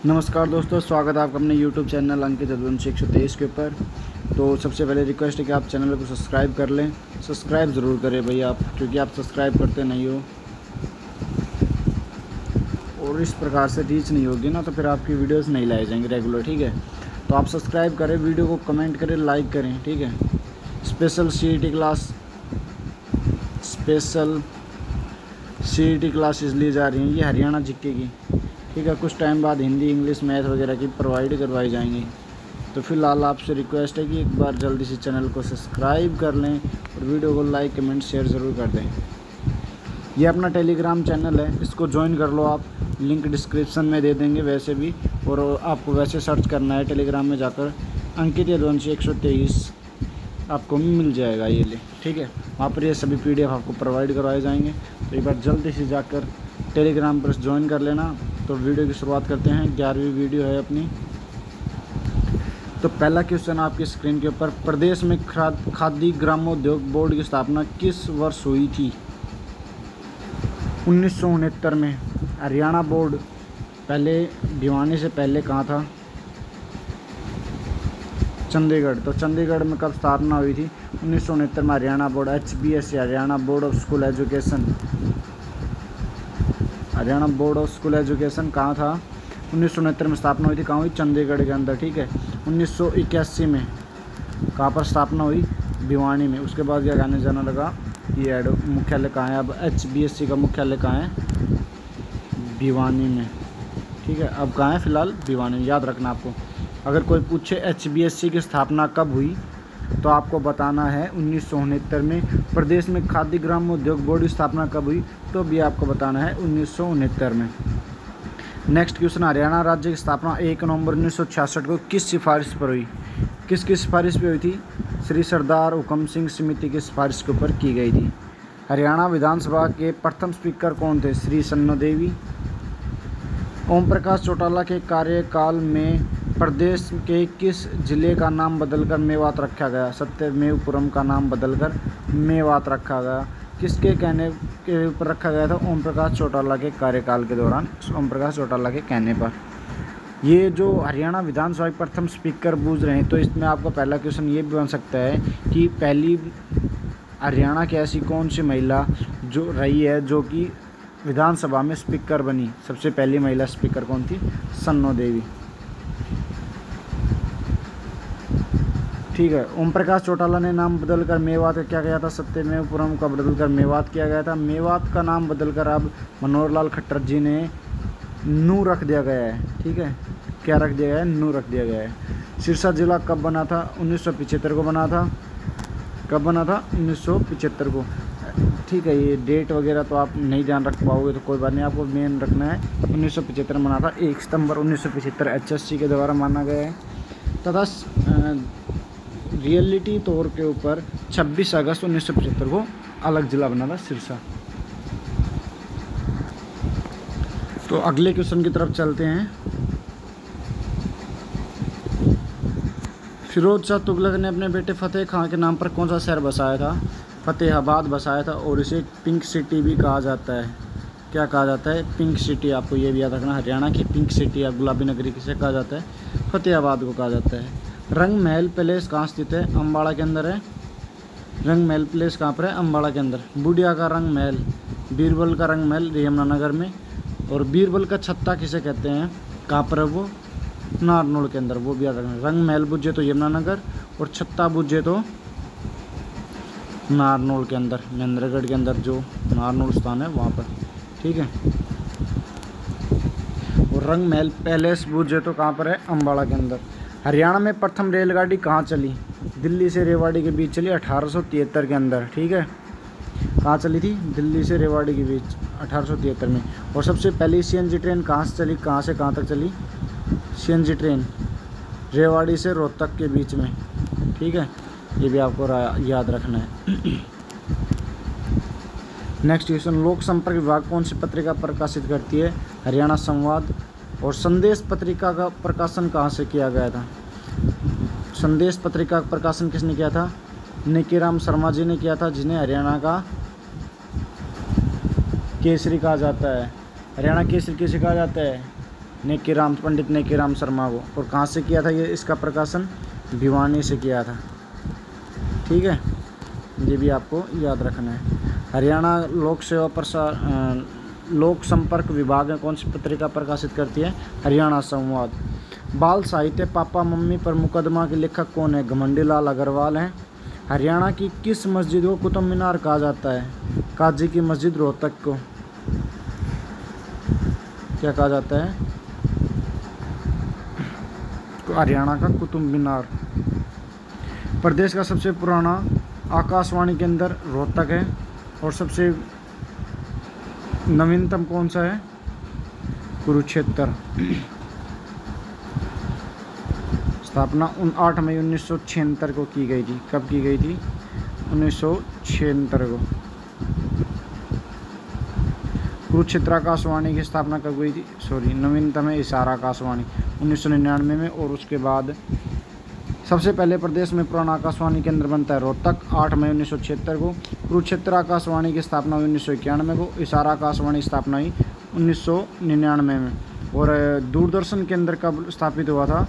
नमस्कार दोस्तों, स्वागत है आपका अपने YouTube चैनल अंकित यदुवंशी 123 के ऊपर। तो सबसे पहले रिक्वेस्ट है कि आप चैनल को सब्सक्राइब कर लें। सब्सक्राइब ज़रूर करें भाई आप, क्योंकि आप सब्सक्राइब करते नहीं हो और इस प्रकार से रीच नहीं होगी ना, तो फिर आपकी वीडियोस नहीं लाए जाएंगे रेगुलर। ठीक है, तो आप सब्सक्राइब करें, वीडियो को कमेंट करें, लाइक करें। ठीक है, स्पेशल CET क्लासेस ली जा रही हैं, ये हरियाणा जीके की। ठीक है, कुछ टाइम बाद हिंदी, इंग्लिश, मैथ वगैरह की प्रोवाइड करवाई जाएंगी। तो फिलहाल आपसे रिक्वेस्ट है कि एक बार जल्दी से चैनल को सब्सक्राइब कर लें और वीडियो को लाइक, कमेंट, शेयर ज़रूर कर दें। ये अपना टेलीग्राम चैनल है, इसको ज्वाइन कर लो आप, लिंक डिस्क्रिप्शन में दे देंगे वैसे भी। और आपको वैसे सर्च करना है टेलीग्राम में जाकर, अंकित यदुवंशी 123 आपको मिल जाएगा ये ले। ठीक है, वहाँ पर ये सभी PDF आपको प्रोवाइड करवाए जाएंगे। तो एक बार जल्दी से जाकर टेलीग्राम पर ज्वाइन कर लेना। तो वीडियो की शुरुआत करते हैं, 11वीं वीडियो है अपनी। तो पहला क्वेश्चन आपकी स्क्रीन के ऊपर, प्रदेश में खादी ग्रामोद्योग बोर्ड की स्थापना किस वर्ष हुई थी? 1969 में। हरियाणा बोर्ड पहले भिवानी से पहले कहाँ था? चंडीगढ़। तो चंडीगढ़ में कब स्थापना हुई थी? 1969 में। Haryana board HBSC, Haryana board of school education, Haryana board of school education कहाँ था? 1969 में स्थापना हुई थी। कहाँ हुई? चंडीगढ़ के अंदर। ठीक है, 1981 में कहाँ पर स्थापना हुई? भिवानी में। उसके बाद क्या कहने जाना लगा, ये मुख्यालय कहाँ है अब? HBSC का मुख्यालय कहाँ है? भिवानी में। ठीक है, अब कहाँ है फिलहाल? भिवानी में। याद रखना आपको, अगर कोई पूछे HBSC की स्थापना कब हुई तो आपको बताना है 1969 में। प्रदेश में खादी ग्रामोद्योग बोर्ड की स्थापना कब हुई तो भी आपको बताना है 1969 में। नेक्स्ट क्वेश्चन, हरियाणा राज्य की स्थापना 1 नवंबर 1966 को किस सिफारिश पर हुई? किसकी सिफारिश पर हुई थी? श्री सरदार हुकम सिंह समिति की सिफारिश के ऊपर की गई थी। हरियाणा विधानसभा के प्रथम स्पीकर कौन थे? श्री सन्नो देवी। ओम प्रकाश चौटाला के कार्यकाल में प्रदेश के किस जिले का नाम बदलकर मेवात रखा गया? सत्यमेवपुरम का नाम बदलकर मेवात रखा गया। किसके कहने के ऊपर रखा गया था? ओम प्रकाश चौटाला के कार्यकाल के दौरान, ओम प्रकाश चौटाला के कहने पर। ये जो हरियाणा विधानसभा के प्रथम स्पीकर पूछ रहे हैं, तो इसमें आपका पहला क्वेश्चन ये भी बन सकता है कि पहली हरियाणा की ऐसी कौन सी महिला जो रही है जो कि विधानसभा में स्पीकर बनी? सबसे पहली महिला स्पीकर कौन थी? सन्नो देवी। ठीक है, ओम प्रकाश चौटाला ने नाम बदलकर मेवात क्या किया था? सत्यमेवपुरम का बदलकर मेवात किया गया था। मेवात का नाम बदलकर अब मनोहर लाल खट्टर जी ने नू रख दिया गया है। ठीक है, क्या रख दिया गया है? नू रख दिया गया है। सिरसा जिला कब बना था? 1975 को बना था। कब बना था? 1975 को। ठीक है, ये डेट वगैरह तो आप नहीं ध्यान रख पाओगे तो कोई बात नहीं, आपको मेन रखना है 1975 में बना था। 1 सितंबर 1975 HSC के द्वारा माना गया है। तथा रियलिटी तौर के ऊपर 26 अगस्त 1975 को अलग जिला बना था सिरसा। तो अगले क्वेश्चन की तरफ चलते हैं। फिरोज शाह तुगलक ने अपने बेटे फतेह खां के नाम पर कौन सा शहर बसाया था? फतेहाबाद बसाया था, और इसे पिंक सिटी भी कहा जाता है। क्या कहा जाता है? Pink city. आपको ये भी याद रखना, हरियाणा की पिंक सिटी या गुलाबी नगरी किसे कहा जाता है? फतेहाबाद को कहा जाता है। रंग महल पैलेस कहाँ स्थित है? अम्बाड़ा के अंदर है। रंग महल पैलेस कहाँ पर है? अम्बाड़ा के अंदर। बूडिया का रंग महल, बीरबल का रंग महल यमुनानगर में। और बीरबल का छत्ता किसे कहते हैं? कहाँ पर है वो? नारनौल के अंदर। वो भी याद रखना। रंग महल बुझे तो यमुनानगर, और छत्ता बुझे तो नारनौल के अंदर, महेंद्रगढ़ के अंदर जो नारनौल स्थान है वहाँ पर। ठीक है, और रंग महल पैलेस बुझे तो कहाँ पर है? अम्बाड़ा के अंदर। हरियाणा में प्रथम रेलगाड़ी कहाँ चली? दिल्ली से रेवाड़ी के बीच चली 1873 के अंदर। ठीक है, कहाँ चली थी? दिल्ली से रेवाड़ी के बीच 1873 में। और सबसे पहली CNG ट्रेन कहाँ से चली? कहाँ से कहाँ तक चली? CNG ट्रेन रेवाड़ी से रोहतक के बीच में। ठीक है, ये भी आपको याद रखना है। नेक्स्ट क्वेश्चन, लोक संपर्क विभाग कौन सी पत्रिका प्रकाशित करती है? हरियाणा संवाद। और संदेश पत्रिका का प्रकाशन कहाँ से किया गया था? संदेश पत्रिका का प्रकाशन किसने किया था? निकीराम शर्मा जी ने किया था, जिन्हें हरियाणा का केसरी कहा जाता है। हरियाणा केसरी किसे कहा जाता है? नेकीराम, पंडित नेकीराम शर्मा को। और कहाँ से किया था ये इसका प्रकाशन? भिवानी से किया था। ठीक है, ये भी आपको याद रखना है। हरियाणा लोक सेवा लोक संपर्क विभाग में कौन सी पत्रिका प्रकाशित करती है? हरियाणा संवाद। बाल साहित्य पापा मम्मी पर मुकदमा के लेखक कौन है? घमंडी लाल अग्रवाल हैं। हरियाणा की किस मस्जिद को कुतुब मीनार कहा जाता है? काजी की मस्जिद रोहतक को क्या कहा जाता है? हरियाणा का कुतुब मीनार। प्रदेश का सबसे पुराना आकाशवाणी केंद्र रोहतक है। और सबसे नवीनतम कौन सा है? कुरुक्षेत्र। स्थापना 8 मई 1976 को की गई थी। कब की गई थी? 1976 को। कुरुक्षेत्र आकाशवाणी की स्थापना कब हुई थी? नवीनतम है इशारा आकाशवाणी 1999 में। और उसके बाद सबसे पहले प्रदेश में पुराना आकाशवाणी केंद्र बनता है रोहतक 8 मई 1976 को। कुरुक्षेत्र आकाशवाणी की स्थापना हुई 1991 को। इशारा आकाशवाणी की स्थापना हुई 1999 में। और दूरदर्शन केंद्र कब स्थापित हुआ था?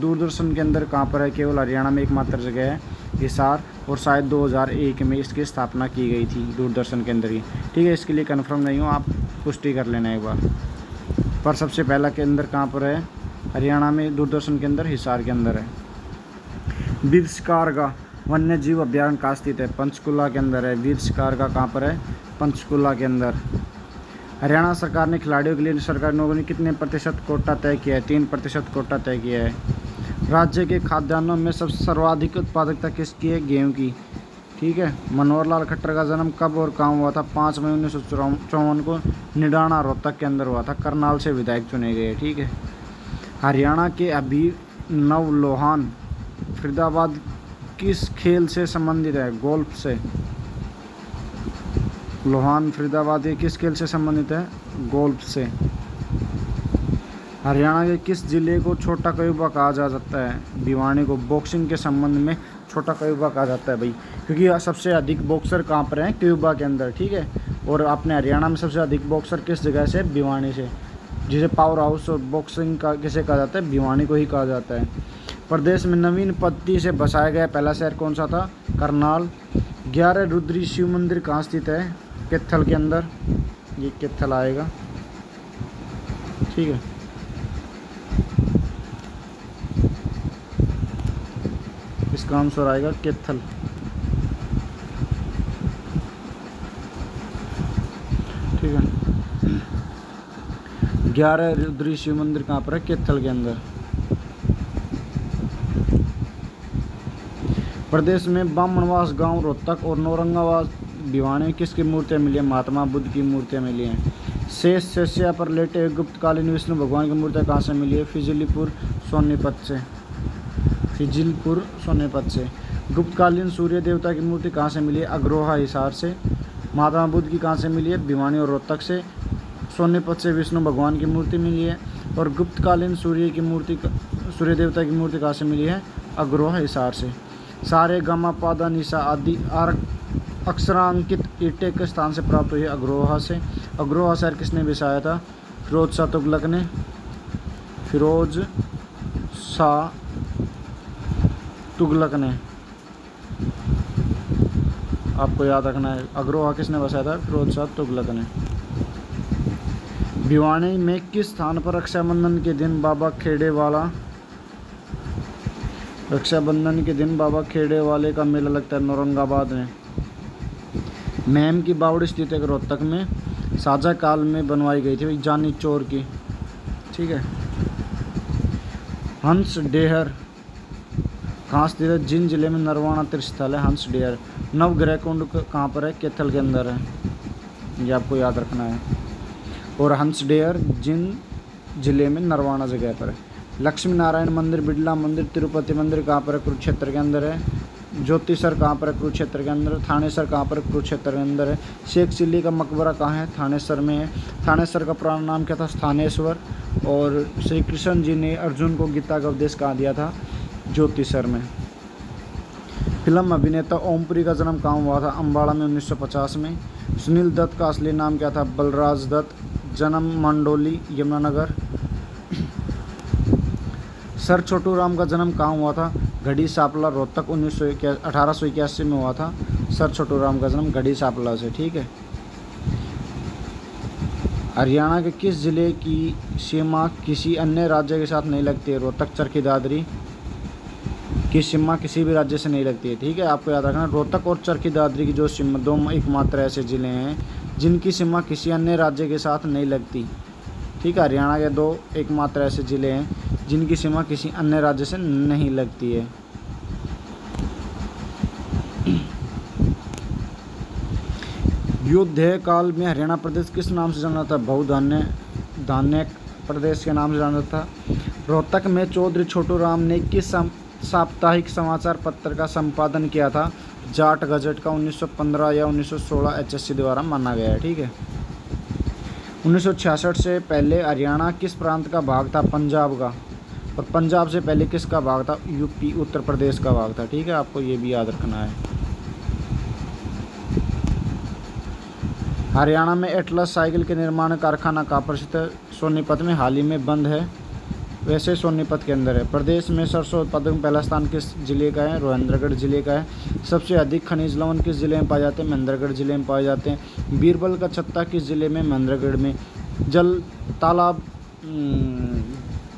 दूरदर्शन केंद्र कहाँ पर है? केवल हरियाणा में एकमात्र जगह है, हिसार। और शायद 2001 में इसकी स्थापना की गई थी दूरदर्शन केंद्र की। ठीक है, इसके लिए कन्फर्म नहीं हूँ, आप पुष्टि कर लेना एक बार। पर सबसे पहला केंद्र कहाँ पर है? हरियाणा में दूरदर्शन केंद्र हिसार के अंदर है। वीर शिकार का वन्य जीव अभ्यारण्य कहाँ स्थित है? पंचकुला के अंदर है। वीर शिकार का कहाँ पर है? पंचकुला के अंदर। हरियाणा सरकार ने खिलाड़ियों के लिए सरकारी नौकरी कितने प्रतिशत कोटा तय किया है? 3% कोटा तय किया है। राज्य के खाद्यान्नों में सबसे सर्वाधिक उत्पादकता किसकी है? गेहूं की। ठीक है। मनोहर लाल खट्टर का जन्म कब और कहाँ हुआ था? 5 मई 1954 को निडाना रोहतक के अंदर हुआ था। करनाल से विधायक चुने गए। ठीक है। हरियाणा के अभिनव लोहान फरीदाबाद किस खेल से संबंधित है? गोल्फ से। लोहान फरीदाबाद ये किस खेल से संबंधित है? गोल्फ से। हरियाणा के किस जिले को छोटा कयूबा कहा जा सकता है? भिवानी को। बॉक्सिंग के संबंध में छोटा कयूबा कहा जाता है भाई, क्योंकि सबसे अधिक बॉक्सर कहाँ पर हैं? कयूबा के अंदर। ठीक है। और अपने हरियाणा में सबसे अधिक बॉक्सर किस जगह से? भिवानी से। जिसे पावर हाउस और बॉक्सिंग का किसे कहा जाता है? भिवानी को ही कहा जाता है। प्रदेश में नवीन पद्धति से बसाया गया पहला शहर कौन सा था? करनाल। 11 रुद्री शिव मंदिर कहाँ स्थित है? कैथल के अंदर। ये कैथल आएगा। ठीक है। इसका आंसर आएगा कैथल। ठीक है। 11 रुद्री शिव मंदिर कहाँ पर है? कैथल के अंदर। प्रदेश में बामणवास गांव रोहतक और नौरंगाबाद भिवानी किसकी मूर्तियाँ मिली हैं? महात्मा बुद्ध की मूर्तियाँ मिली हैं। शेष शैया पर लेटे हुए गुप्तकालीन विष्णु भगवान की मूर्तियाँ कहाँ से मिली है? फिजिलपुर सोनीपत से। फिजिलपुर सोनीपत से। गुप्तकालीन सूर्य देवता की मूर्ति कहाँ से मिली है? अग्रोहा हिसार से। महात्मा बुद्ध की कहाँ से मिली है? भिवानी और रोहतक से। सोनीपत से विष्णु भगवान की मूर्ति मिली है। और गुप्तकालीन सूर्य देवता की मूर्ति कहाँ से मिली है? अग्रोहा हिसार से। सारे गामा पादा निशा आदि अक्षरांकित ईंटें के स्थान से प्राप्त हुई है? अग्रोहा से। अग्रोहा शहर किसने बसाया था? फिरोज शाह तुगलक ने। फिरोज शाह तुगलक ने। आपको याद रखना है, अग्रोहा किसने बसाया था? फिरोज शाह तुगलक ने। भिवानी में किस स्थान पर रक्षाबंधन के दिन बाबा खेड़े वाले का मेला लगता है? औरंगाबाद में। महम की बावड़ी स्थित है रोहतक में। साझा काल में बनवाई गई थी जानी चोर की। ठीक है। हंस डेहर कहाँ स्थित है? जिन जिले में नरवाना तीर्थस्थल है हंस डेहर। नवग्रह कुंड कहाँ पर है? कैथल के अंदर है। ये आपको याद रखना है। और हंस डेहर जिन जिले में नरवाना जगह पर है। लक्ष्मी नारायण मंदिर, बिड़ला मंदिर, तिरुपति मंदिर कहाँ पर है? कुरुक्षेत्र के अंदर है। ज्योतिसर कहाँ पर है? कुरुक्षेत्र के अंदर। थानेसर कहाँ पर? कुरुक्षेत्र के अंदर है। शेख चिल्ली का मकबरा कहाँ है? थानेसर में है। थानेसर का पुराना नाम क्या था? स्थानेश्वर। और श्री कृष्ण जी ने अर्जुन को गीता का उपदेश कहाँ दिया था? ज्योतिसर में। फिल्म अभिनेता ओमपुरी का जन्म कहाँ हुआ था? अम्बाड़ा में 1950 में। सुनील दत्त का असली नाम क्या था? बलराज दत्त। जन्म मंडोली, यमुनानगर। सर छोटू राम का जन्म कहाँ हुआ था? गढ़ी सांपला रोहतक 1881 में हुआ था। सर छोटू राम का जन्म गढ़ी सांपला से, ठीक है। हरियाणा के किस जिले की सीमा किसी अन्य राज्य के साथ नहीं लगती है? रोहतक चरखी दादरी की सीमा किसी भी राज्य से नहीं लगती है, ठीक है। आपको याद रखना, रोहतक और चरखी दादरी की जो सीमा, दो एकमात्र ऐसे ज़िले हैं जिनकी सीमा किसी अन्य राज्य के साथ नहीं लगती, ठीक है। हरियाणा के दो एकमात्र ऐसे ज़िले हैं जिनकी सीमा किसी अन्य राज्य से नहीं लगती है। युद्ध काल में हरियाणा प्रदेश किस नाम से जाना था? बहुधान्य प्रदेश के नाम से जाना था। रोहतक में चौधरी छोटू राम ने किस साप्ताहिक समाचार पत्र का संपादन किया था? जाट गजट का 1915 या 1916 HSC द्वारा माना गया है, ठीक है। 1966 से पहले हरियाणा किस प्रांत का भाग था? पंजाब का। और पंजाब से पहले किसका भाग था? यूपी उत्तर प्रदेश का भाग था, ठीक है। आपको ये भी याद रखना है। हरियाणा में एटलस साइकिल के निर्माण कारखाना कहाँ पर स्थित है? सोनीपत में, हाल ही में बंद है, वैसे सोनीपत के अंदर है। प्रदेश में सरसों उत्पादन में पहला स्थान किस जिले का है? महेंद्रगढ़ जिले का है। सबसे अधिक खनिज लवण किस जिले में पाए जाते हैं? महेंद्रगढ़ जिले में पाए जाते हैं। बीरबल का छत्ता किस जिले में? महेंद्रगढ़ में।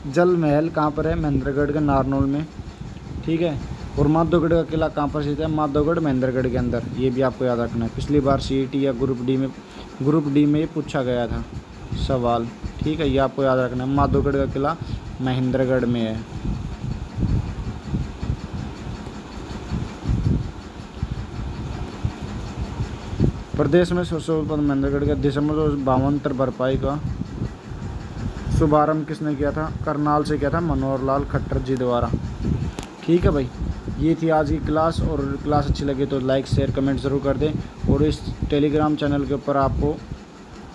जल महल कहाँ पर है? महेंद्रगढ़ के नारनौल में, ठीक है। और माधोगढ़ का किला कहाँ पर स्थित है? माधोगढ़ महेंद्रगढ़ के अंदर। ये भी आपको याद रखना है, पिछली बार CET या ग्रुप डी में ये पूछा गया था सवाल, ठीक है। ये आपको याद रखना है, माधोगढ़ का किला महेंद्रगढ़ में है। प्रदेश में सरसों उत्पादन महेंद्रगढ़ के दिसंबर 1952 भरपाई का शुभारंभ किसने किया था? करनाल से किया था, मनोहर लाल खट्टर जी द्वारा, ठीक है भाई। ये थी आज की क्लास, और क्लास अच्छी लगी तो लाइक शेयर कमेंट ज़रूर कर दें। और इस टेलीग्राम चैनल के ऊपर आपको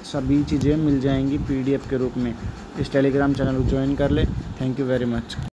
सभी चीज़ें मिल जाएंगी PDF के रूप में। इस टेलीग्राम चैनल को ज्वाइन कर ले। Thank you very much.